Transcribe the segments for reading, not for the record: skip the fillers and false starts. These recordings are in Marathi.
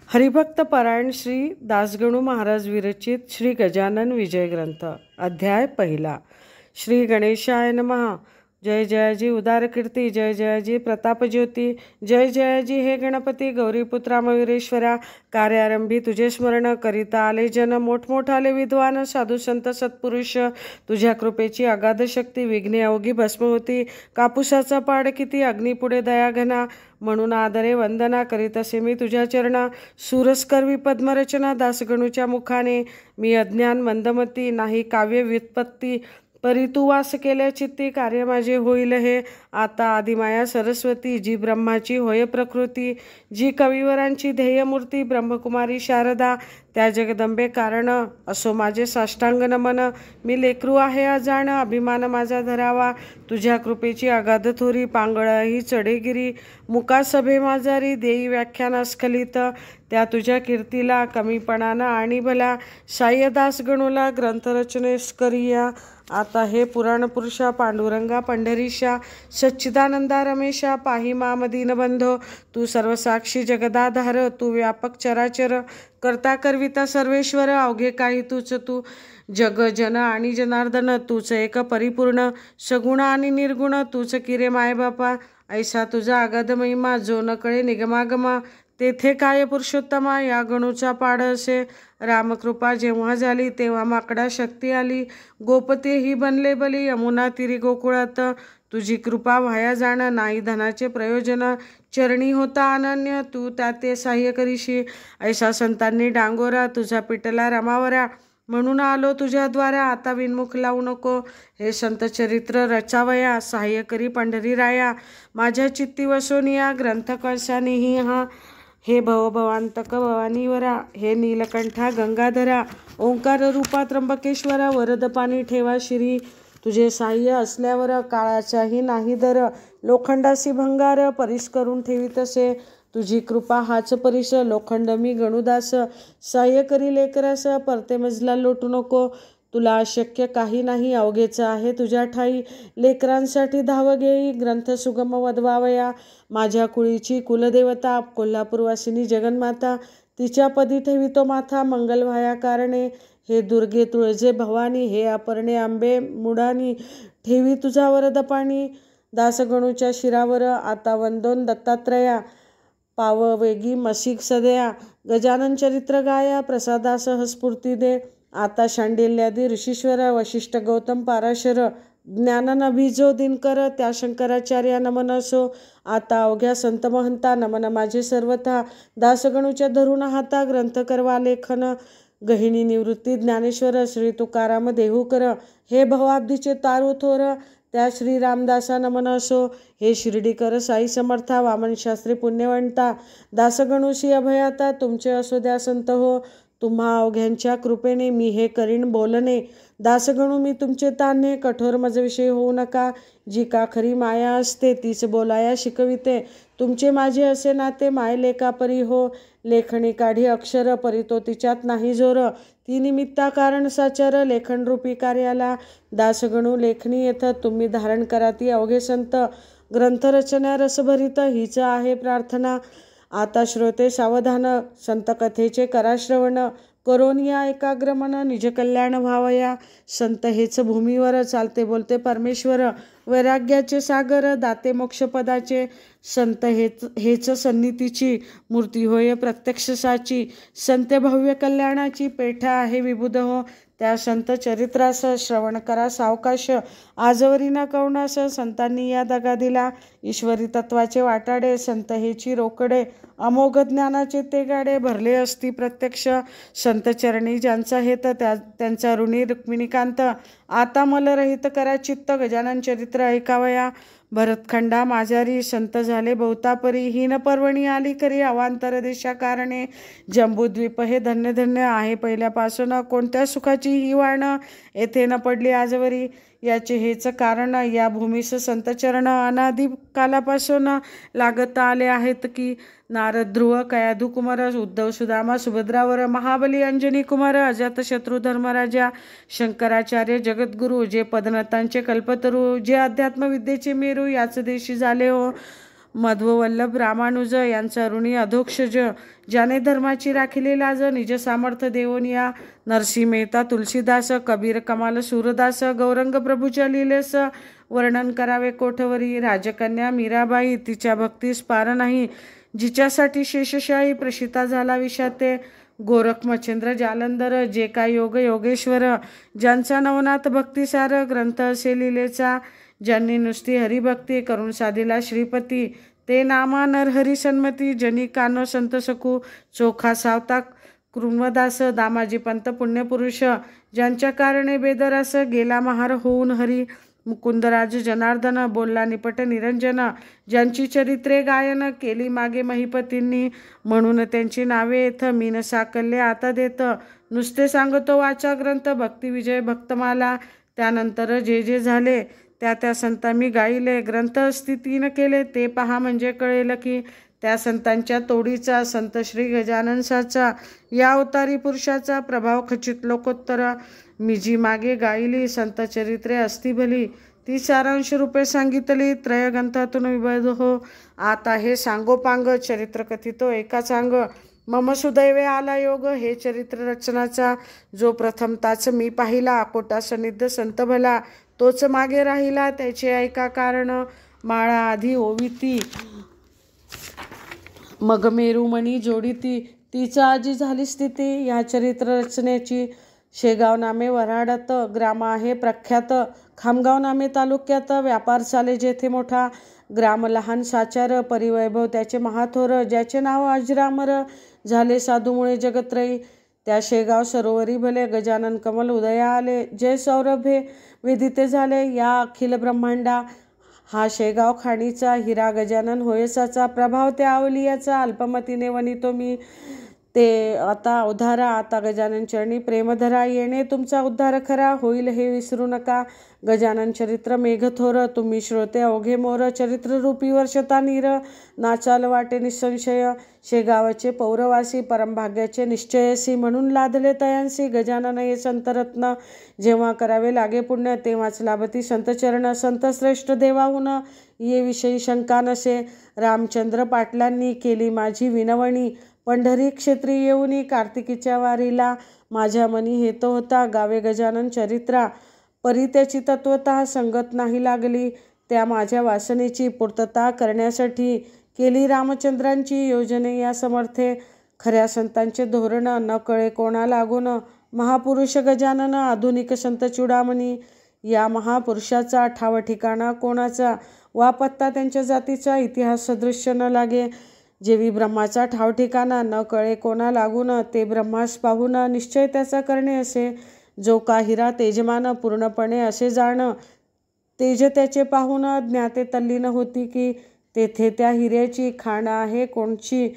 हरिभक्त पारायण श्री दासगणू महाराज विरचित श्री गजानन विजय ग्रंथ अध्याय पहिला। श्री गणेशाय नमः। जय जयाजी उदार कीर्ती, जय जयाजी प्रताप ज्योती, जय जयाजी हे गणपती गौरीपुत्रा मयुरेश्वरा। कार्यारंभी तुझे स्मरण करिता आले जन, मोठमोठाले विद्वान साधू संत सत्पुरुष। तुझ्या कृपेची अगाध शक्ती, विघ्ने अवघी भस्म होती। कापूसाचा पाड किती, अग्निपुढे दया घना। म्हणून आदरे वंदना करीत असे मी तुझ्या चरणा। सुरस्करवी पद्मरचना दासगणूच्या मुखाने, मी अज्ञान मंदमती, नाही काव्य व्युत्पत्ती। परी तू वास केल्या चित्ती, कार्य माझे होईल हे आता। आदिमाया सरस्वती, जी ब्रह्माची होय प्रकृती, जी कविवरांची ध्येयमूर्ती, ब्रह्मकुमारी शारदा, त्या जगदंबे कारण। असो माझे साष्टांग नमन, मी लेकरू आहे अजाण, अभिमान माझा धरावा। तुझ्या कृपेची अगाध थोरी, पांगळही चढेगिरी। मुका सभे माझारी, देई व्याख्यान अस्खलित, त्या तुझ्या कीर्तीला कमीपणानं आणि भला। साह्य दासगणूला ग्रंथरचनेस करिया आता। हे पुराणपुरुषा पांडुरंगा पंढरीशा, सच्चिदानंदा रमेशा, पाही माम दीनबंधो। तू सर्वसाक्षी जगदाधार, तू व्यापक चराचर, करता करविता सर्वेश्वर। अवघे काही तूच तू, जग जन आणि जनार्दन, तूच एक परिपूर्ण। सगुण आणि निर्गुण, तूच किरे मायबापा। ऐसा तुझा अगाध महिमा, जो न कळे निगमागमा। तेथे काय पुरुषोत्तमा, या गणूचा पाड असे। रामकृपा जेव्हा झाली, तेव्हा माकडा शक्ती आली। गोपते ही बनले बली, यमुना तिरी गोकुळात। तुझी कृपा व्हाया जाण, नाही धनाचे प्रयोजन। चरणी होता अनन्य, तू त्याते साह्य करीशी। ऐसा संतांनी डांगोरा, तुझा पिटला रमावरा। म्हणून आलो तुझ्याद्वारा, आता विनमुख लावू नको। हे संत चरित्र रचावया, साह्य करी पंढरी राया। माझ्या चित्ती वसोनिया, ग्रंथ कळसानेही हा। हे भवभवांतक भवानीवरा, हे नीलकंठा गंगाधरा। ओंकार रूपा त्र्यंबकेश्वरा, वरद पाणी ठेवा शिरी। तुझे साह्य असल्यावर काळाचाही नाही दर। लोखंडासी भंगार, परीस करून ठेवीतसे। तुझी कृपा हाच परीस, लोखंड मी गणुदास। साह्य करी लेकरास, परते मजला लोटू नको। तुला अशक्य काही नाही, अवघेच आहे तुझ्या ठाई। लेकरांसाठी धाव घेई, ग्रंथ सुगम वदवावया। माझ्या कुळीची कुलदेवता, कोल्हापूरवासिनी जगन्माता। तिच्या पदी ठेवितो माथा, मंगल व्हाया कारणे। हे दुर्गे तुळजे भवानी, हे अपर्णे आंबे मुडानी। ठेवी तुझा वरद पाणी, दासगणूच्या शिरावर। आता वंदोन दत्तात्रया, पाव वेगी मसिक सदया। गजानन चरित्र गाया, प्रसादासह स्फूर्ती दे। आता शांडिल्यादी ऋषीश्वर, वशिष्ठ गौतम पाराशर। ज्ञानन अभिजो दिनकर, त्या शंकराचार्या नमन असो। आता अवघ्या संत महंता, नमन माझे सर्वथा। दासगणूच्या धरून हाता, ग्रंथ करवा लेखन। गहिनी निवृत्ती ज्ञानेश्वर, श्री तुकाराम देहूकर। हे भवाब्दीचे तारू थोर, त्या श्री रामदासा नमन असो। हे शिर्डीकर साई समर्था, वामन शास्त्री पुण्यवंता। दासगणूशी अभयाता, तुमचे असो द्या संत हो। तुम्हा अवघ्यांच्या कृपेने, मी हे करीन बोलणे। दासगणू मी तुमचे तान्हे, कठोर मजविषयी होऊ नका। जी का खरी माया असते, तीच बोलाया शिकविते। तुमचे माझे असे नाते, माय लेका परी हो। लेखणी काढी अक्षर, परी तो तिच्यात नाही जोर। ती निमित्ता कारण साचर, लेखनरूपी कार्याला। दासगणू लेखणी येथ, तुम्ही धारण करा ती अवघे संत। ग्रंथरचना रसभरित, हीच आहे प्रार्थना। आता श्रोते सावधान, संतकथेचे करा श्रवण। करोन या एकाग्रमन, निज कल्याण व्हावया। संत हेच भूमीवर, चालते बोलते परमेश्वर। वैराग्याचे सागर, दाते मोक्षपदाचे। संत हेच सन्नितीची मूर्ती होय प्रत्यक्ष साची। संत भव्य कल्याणाची, पेठ आहे विबुध हो। त्या संत चरित्रास, श्रवण करा सावकाश। आजवरी न कवनास, संतांनी या दगा दिला। ईश्वरी तत्वाचे वाटाडे, संत हेची रोकडे। अमोघ ज्ञानाचे ते गाडे, भरले असती प्रत्यक्ष। संत चरणी ज्यांचा हेत, त्यांचा ऋणी रुक्मिणीकांत। आता मलरहित करा चित्त, गजानन चरित्र ऐकावया। भरतखंडा माझारी, संत झाले बहुतापरी। हीन पर्वणी आली खरी, अवांतर देशा कारणे। जंबूद्वीप हे धन्य धन्य आहे पहिल्यापासून। कोणत्या सुखाची ही वाण, येथे न पडली आजवरी। याचे हेच कारण, या भूमीस संत चरण। अनादि कालापासून लागत आले आहेत की। नारद ध्रुव कयाधू कुमार, उद्धव सुदामा सुभद्रावर। महाबली अंजनी कुमार, अजातशत्रू धर्मराजा। शंकराचार्य जगद्गुरु, जे पदनतांचे कल्पतरू। जे अध्यात्मविद्येचे मेरू, याच देशी झाले हो। मध्ववल्लभ रामानुज यांचा ऋणी अधोक्षज, ज्याने धर्माची राखिली लाज, निज सामर्थ्य देवोनिया नरसिंह मेहता तुलसीदास, कबीर कमाल सूरदास, गौरंग प्रभूच्या लीलेस वर्णन करावे कोठवरी, राजकन्या मीराबाई तिच्या भक्तीस पार नाही, जिच्यासाठी शेषशाही प्रशिता झाला विषाते, गोरख मच्छिंद्र जालंधर जे काय योग योगेश्वर, ज्यांचा नवनाथ भक्तिसार ग्रंथ असे लिलेचा, ज्यांनी नुसती हरिभक्ती करून साधिला श्रीपती, ते नामा नरहरी सन्मती, जनी कानो संत सखू चोखा सावता कृन्वदास, दामाजी पंत पुण्यपुरुष, ज्यांच्या कारणे बेदरास गेला महार होऊन हरी, मुकुंदराज जनार्दन बोलला निपट निरंजन, ज्यांची चरित्रे गायन केली मागे महिपतींनी, म्हणून त्यांची नावे येथ मीन साकल्ले आता देत, नुसते सांगतो वाचा ग्रंथ भक्तिविजय भक्तमाला, त्यानंतर जे जे झाले त्या संता मी गाईले, ग्रंथ स्थितीन केले ते पहा म्हणजे कळेल की, त्या संतांच्या तोडीचा संत श्री गजाननसाचा या अवतारी पुरुषाचा प्रभाव खचित लोकोत्तर, मी जी मागे गायली संत चरित्रे असती भली, ती सारांश रूपे सांगितली त्रयग्रंथातून विभद हो, आता हे सांगोपांग चरित्र कथितो एका सांग, मम सुदैवे आला योग हे चरित्र रचनाचा, जो प्रथम ताच मी पाहिला कोटा सनिध संत भला, तोच मागे राहिला त्याचे ऐका कारण, माळा आधी ओविती मग मेरुमणी जोडीती, तिचा आजी झाली स्थिती, या चरित्र रचनेची. शेगाव नामे वऱ्हाडात, ग्राम आहे प्रख्यात, खामगाव नामे तालुक्यात, व्यापार चाले जेथे मोठा, ग्राम लहान साचार, परिवैभव त्याचे महाथोर, ज्याचे नाव अजरामर, झाले साधूमुळे जगत्रयी, त्या शेगाव सरोवरी भले, गजानन कमल उदया आले, जय सौरभे विदिते झाले या अखिल ब्रह्मांडा, हा शेगाव खाणीचा हिरा गजानन होयसाचा, प्रभाव त्या अवलियाचा, अल्पमतीने वनितो मी ते आता उद्धारा, आता गजानन चरणी प्रेमधरा, येणे तुमचा उद्धार खरा, होईल हे विसरू नका, गजानन चरित्र मेघथोर, तुम्ही श्रोते अवघे मोर, चरित्ररूपी वर्षता नीर, नाचाल वाटे निसंशय, शेगावचे पौरवासी, परमभाग्याचे निश्चयसी, म्हणून लादले तयांसी, गजानन ये संतरत्न, जेव्हा करावे लागे पुण्य तेव्हाच लाभती संतचरण, संतश्रेष्ठ देवाहून ये विषयी शंका नसे, रामचंद्र पाटलांनी केली माझी विनवणी, पंढरी क्षेत्री येऊनी कार्तिकीच्या वारीला, माझ्या मनी हेतो होता गावे गजानन चरित्रा, परी त्याची तत्वतः संगत नाही लागली, त्या माझ्या वासनेची पूर्तता करण्यासाठी केली रामचंद्रांची योजने या समर्थे, खऱ्या संतांचे धोरण न कळे कोणा लागून, महापुरुष गजानन आधुनिक संत चुडामणी, या महापुरुषाचा ठाव ठिकाणा कोणाचा, वा पत्ता त्यांच्या जातीचा इतिहास सदृश्य न लागे, जेवी ब्रह्माचा ठाव ठिकाणा न कळे कोणा लागून, ते ब्रह्मास पाहून निश्चय त्याचा करणे असे, जो का हिरा तेजमान पूर्णपणे असे जाण, तेज त्याचे पाहून ज्ञाते तल्लीन होती की, तेथे त्या हिऱ्याची खाण आहे कोणची,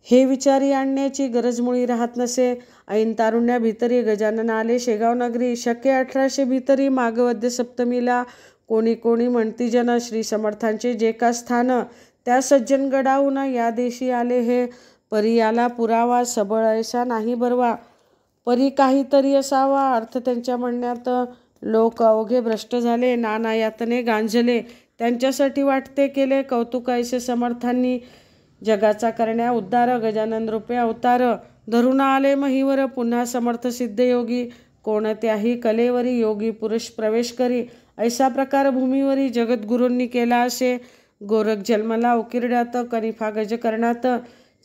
हे विचारी आणण्याची गरज मुळी राहत नसे, ऐन तारुण्या भीतरी गजानन आले शेगाव नगरी, शके 1800 भीतरी मागवद्य सप्तमीला, कोणी कोणी म्हणती जन श्री समर्थांचे जे का स्थान, त्या सज्जन गडाहून या देशी आले हे, परी याला पुरावा सबळ ऐसा नाही बरवा, परी काहीतरी असावा, अर्थ त्यांच्या म्हणण्यात, लोक अवघे भ्रष्ट झाले, नाना यातने गांजले, त्यांच्यासाठी वाटते केले कौतुक ऐसे समर्थांनी, जगाचा करण्या उद्धार गजानन रूपे अवतार, धरून आले महिवर पुन्हा समर्थ सिद्ध योगी, कोणत्याही कलेवरी योगी पुरुष प्रवेश करी, ऐसा प्रकार भूमीवरी जगद्गुरूंनी केला असे, गोरख जन्मला उकिरड्यात, कनिफा गजकर्णात,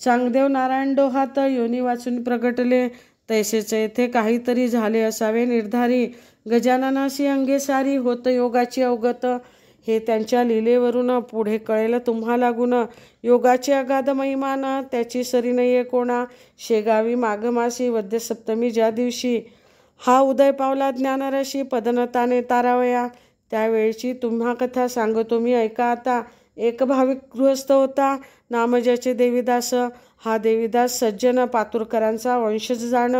चांगदेव नारायण डोहात, योनी वाचून प्रगटले, तैसेच येथे काहीतरी झाले असावे निर्धारी, गजाननासी अंगे सारी होत योगाची अवगत, हे त्यांच्या लीलेवरून पुढे कळेल तुम्हा लागून, योगाचे अगाध महिमान त्याची सरी नये कोणा, शेगावी माघमासी वद्य सप्तमी ज्या दिवशी, हा उदय पावला ज्ञानराशी, पदनताने तारावया, त्यावेळची तुम्हा कथा सांगतो मी ऐका आता, एक भाविक गृहस्थ होता, नाम ज्याचे देवीदास, हा देवीदास सज्जन पातुरकरांचा वंशज जाण,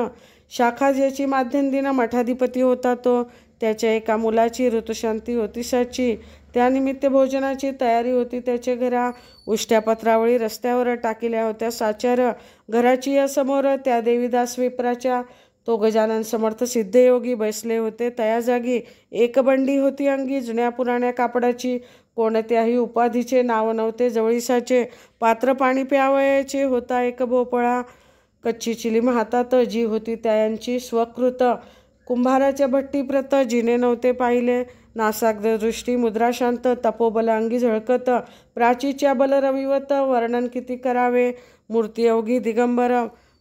शाखा ज्याची माध्यंदिन मठाधिपती होता तो, त्याच्या एका मुलाची ऋतुशांती होती साची, त्यानिमित्त भोजनाची तयारी होती त्याचे घरा, उष्ट्या पत्रावळी रस्त्यावर टाकिल्या होत्या साचार, घराची या समोर त्या देवीदास विप्राच्या, तो गजानन समर्थ सिद्धयोगी बसले होते तया जागी, एक बंडी होती अंगी जुन्या पुराण्या कापडाची, कोणत्याही उपाधीचे नाव नव्हते जवळीसाचे. पात्र पाणी प्यावयाचे होता एक भोपळा. कच्ची चिलीम हातात जी होती त्यांची स्वकृत. कुंभाराच्या भट्टीप्रत जिने नव्हते पाहिले. नासाग्र दृष्टी मुद्रा शांत. तपोबल अंगी झळकत. प्राचीच्या बल रविवत. वर्णन किती करावे. मूर्ती अवघी दिगंबर.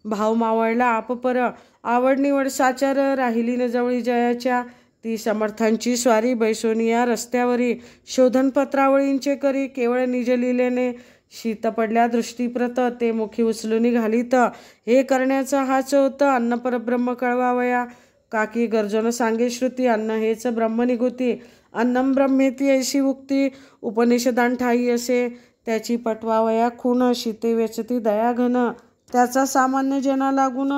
भाव मावळला आपपर. आवड निवड साचार. राहिली न जवळी जयाच्या. ती समर्थांची स्वारी बैसोनिया रस्त्यावरी. शोधन पत्रावळींचे करी. केवळ निज लिलेने शीत पडल्या दृष्टीप्रत. ते मुखी उचलून घालीत. हे करण्याचा हाच होतं अन्न परब्रह्म कळवावया. काकी गर्जन सांगे श्रुती. अन्न हेच ब्रह्म निघुती. अन्नम ब्रह्मेती ऐशी उक्ती. उपनिषदां ठाई असे त्याची पटवावया खून. शीते वेचती दया घन. त्याचा सामान्य जना लागून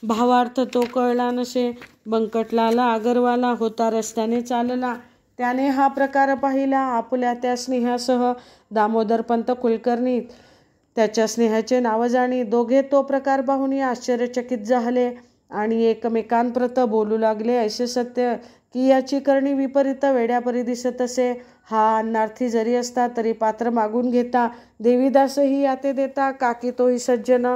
भावार्थ तो कळला नसे. बंकटलाल आगरवाला होता रस्त्याने चालला. त्याने हा प्रकार पाहिला. आपल्या त्या स्नेहासह दामोदरपंत कुलकर्णी त्याच्या स्नेहाचे नाव जाणी. दोघे तो प्रकार पाहून आश्चर्यचकित झाले आणि एकमेकांप्रत बोलू लागले. ऐसे सत्य की याची करणी विपरीत वेड्यापरी दिसत असे. हा अन्नार्थी जरी असता तरी पात्र मागून घेता. देवीदासही याते देता. काकी तोही सज्जन.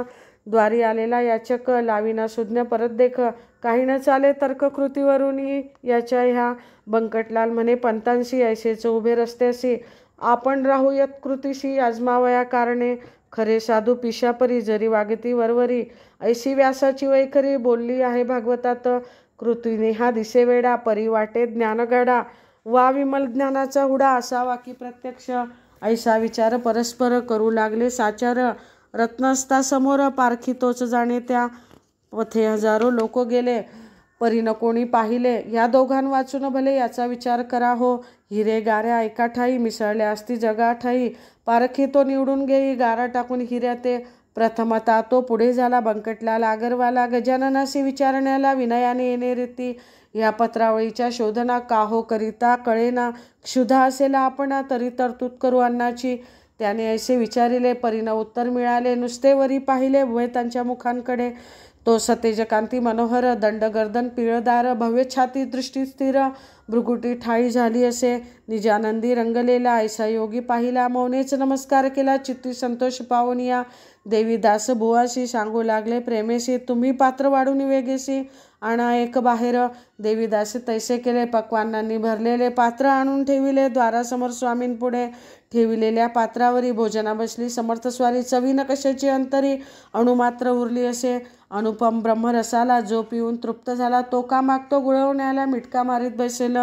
द्वारी आलेला याचक. लाविना सुज्ञ परत देख. काही न चाले तर्ककृतीवरून याच्या ह्या. बंकटलाल म्हणे पंतांशी. ऐसेच उभे रस्त्याशी. आपण राहू यत्कृतीशी. आजमावया कारणे. खरे साधू पिशापरी. जरी वागती वरवरी. ऐशी व्यासाची वैखरी. बोलली आहे भागवतात. कृतीने हा दिसे वेडा. परी वाटे ज्ञानगाडा. वा विमल ज्ञानाचा हुडा. असावा की प्रत्यक्ष. ऐसा विचार परस्पर करू लागले साचार. रत्नस्ता समोर. पारखी तोच जाणे त्या. पथे हजारो लोक गेले. परी न कोणी पाहिले. ह्या दोघां वाचून भले याचा विचार करा हो. हिरे गाऱ्या एका ठाई. मिसळल्या असती जगा ठाई. पारखी तो निवडून घेई. गारा टाकून हिऱ्या ते. प्रथमता तो पुढे झाला. बंकटलाल आगरवाला. गजाननासी विचारण्याला. विनयाने येणे रीती. ह्या पत्रावळीच्या शोधना. काहो करिता कळेना. क्षुधा असेल आपणा तरी तरतूद करू अन्नाची. त्याने ऐसे विचारिले. परीनं उत्तर मिळाले. नुसते वरी पाहिले भुवे त्यांच्या मुखांकडे. तो सतेजकांती मनोहर. दंड गर्दन पिळदार. भव्य छाती दृष्टी स्थिर. भृगुटी ठाई झाली असे. निजानंदी रंगलेला. ऐसा योगी पाहिला. मौनेच नमस्कार केला. चित्ती संतोष पावनिया. देवीदास बुवासी सांगू लागले प्रेमेसी. तुम्ही पात्र वाढून वेगेसी. आणा एक बाहेर. देवीदास तैसे केले. पक्वान्नांनी भरलेले पात्र आणून ठेविले द्वारासमोर स्वामींपुढे. ठेविलेल्या पात्रावरी भोजना बसली समर्थस्वारी. चवीन कशाची अंतरी. अणुमात्र उरली असे. अनुपम ब्रह्मरसाला. जो पिऊन तृप्त झाला तो का मागतो गुळवण्याला. मिटका मारीत बसेल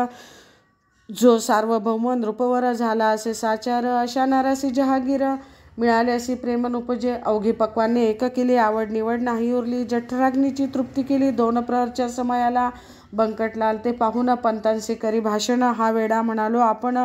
जो सार्वभौम नृपवर. झाला असे साचार. अशा नरासी जहागीर. मिळाले अशी प्रेमन उपजे. अवघी पक्वाने एक केली. आवड निवड नाही उरली. जठराग्नीची तृप्ती केली 2 प्रहरच्या समयाला. बंकटलाल ते पाहून पंतांशी करी भाषण. हा वेडा म्हणालो आपण.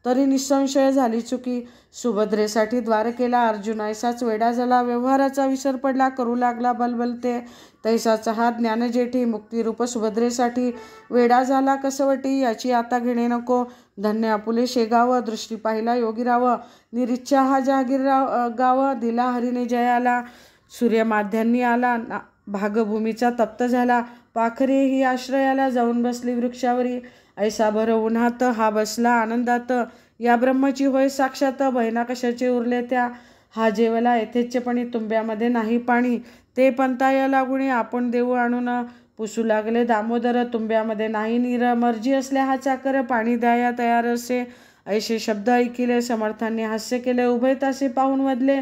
तरी निसंशय झाली चुकी. सुभद्रेसाठी द्वार केला. अर्जुन ऐसाच वेडा झाला. व्यवहाराचा विसर पडला. करू लागला बलबलते. तैसाचा हा ज्ञानजेठी. मुक्तिरूप सुभद्रेसाठी वेडा झाला कसवटी. याची आता घेणे नको. धन्य आपुले शेगाव. दृष्टी पाहिला योगीराव. निरीच्छा हा जहागीरराव गाव. दिला हरीने जयाला. सूर्यमाध्यांनी आला. भागभूमीचा तप्त झाला. पाखरे ही आश्रयाला. जाऊन बसली वृक्षावरी. ऐसा भर उन्हात हा बसला आनंदात. या ब्रह्मची होय साक्षात. बहिणा कशाचे उरले त्या. हा जेवला यथेच्छपणी. तुंब्यामध्ये नाही पाणी. ते पंता या लागुणे. आपण देऊ आणून. पुसू लागले दामोदर. तुंब्यामध्ये नाही नीर. मर्जी असल्या हा चाकर. पाणी द्याया तयार असे. ऐसे शब्द ऐकिले. समर्थांनी हास्य केले. उभय तासे पाहून वदले.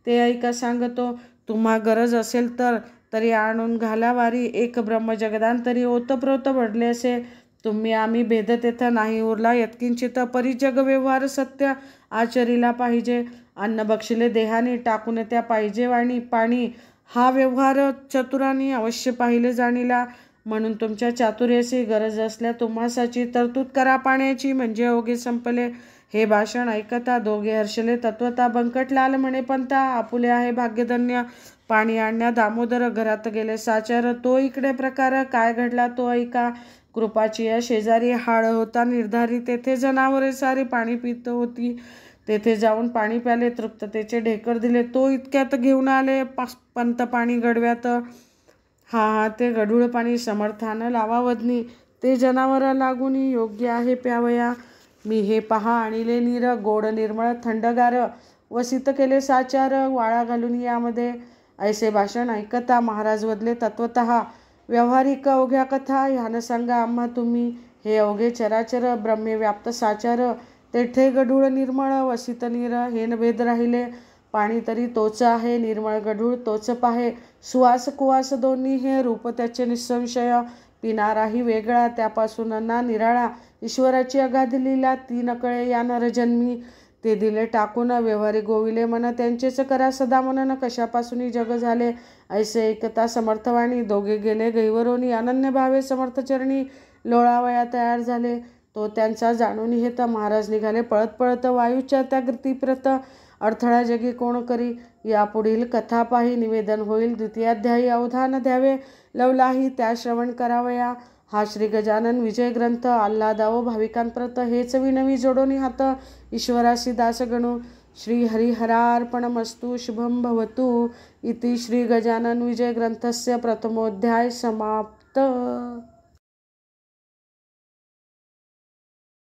ते ऐका सांगतो. तुम्हा गरज असेल तर तरी आणून घाला वारी. एक ब्रह्म जगदांतरी ओतप्रोत पडले असे. तुम्ही आम्ही भेद तेथं नाही उरला यत्किंचित. परिजग व्यवहार सत्य आचरिला पाहिजे. अन्न बक्षिले देहाने. टाकून त्या पाहिजे वाणी. पाणी हा व्यवहार चतुरांनी अवश्य पाहिले जाणीला. म्हणून तुमच्या चातुर्याची गरज असल्या तुम्हासाची तरतूद करा पाण्याची. म्हणजे अवघे संपले. हे भाषण ऐकता दोघे हर्षले तत्वता. बंकटलाल म्हणे पंता आपुले आहे भाग्यधन्य. पाणी आणण्या दामोदर. घरात गेले साचार. तो इकडे प्रकार. काय घडला तो ऐका. कृपाची या शेजारी हाड होता निर्धारी. तेथे जनावरे सारी पाणी पित होती. तेथे जाऊन पाणी प्याले. तृप्ततेचे ढेकर दिले. तो इतक्यात घेऊन आले पंत पाणी गडव्यात. हा ते गढूळ पाणी समर्थानं लावा वदनी. ते जनावरा लागून योग्य आहे प्यावया. मी हे पहा आणिले नीर, गोड निर्मळ थंडगार, वसित केले साचार, वाळा घालून यामध्ये. ऐसे भाषण ऐकता महाराज वदले तत्वतः, व्यावहारिक अवघ्या कथा ह्यानं सांगा आम्हा तुम्ही. हे अवघे चराचर ब्रह्मे व्याप्त साचार, तेथे गढूळ निर्मळ वसित नीर, हे न भेद राहिले. पाणी तरी तोच आहे, निर्मळ गढूळ तोच पाहे, सुवास कुवास दोन्ही हे, रूप त्याचे निसंशय, पिणाराही वेगळा त्यापासून ना निराळा. ईश्वराची अगाध लीला ती न कळे या नरजन्मी, ते दिले टाकून व्यवहारी गोविले मन, त्यांचेच करा सदा मनन, कशापासून जग झाले. ऐसे ऐकता समर्थवाणी, दोघे गेले गैवरोनी, अनन्य भावे समर्थचरणी, लोळावया तयार झाले. तो त्यांचा जाणून हेत, महाराज निघाले पळत पळत, वायूच्या त्या गतीप्रत, अडथळा जगी कोण करी. यापुढील कथा पाही निवेदन होईल द्वितीयाध्यायी, अवधान द्यावे लवलाही त्या श्रवण करावया. हा श्री गजानन विजय ग्रंथ आल्हादावो भाविकांप्रत, हेच विनवी जोडोनी हात ईश्वरासी दास गणू. श्री हरिहरार्पणमस्तु. शुभं भवतु. इति श्री गजानन विजय ग्रंथस्य प्रथमोध्याय समाप्त.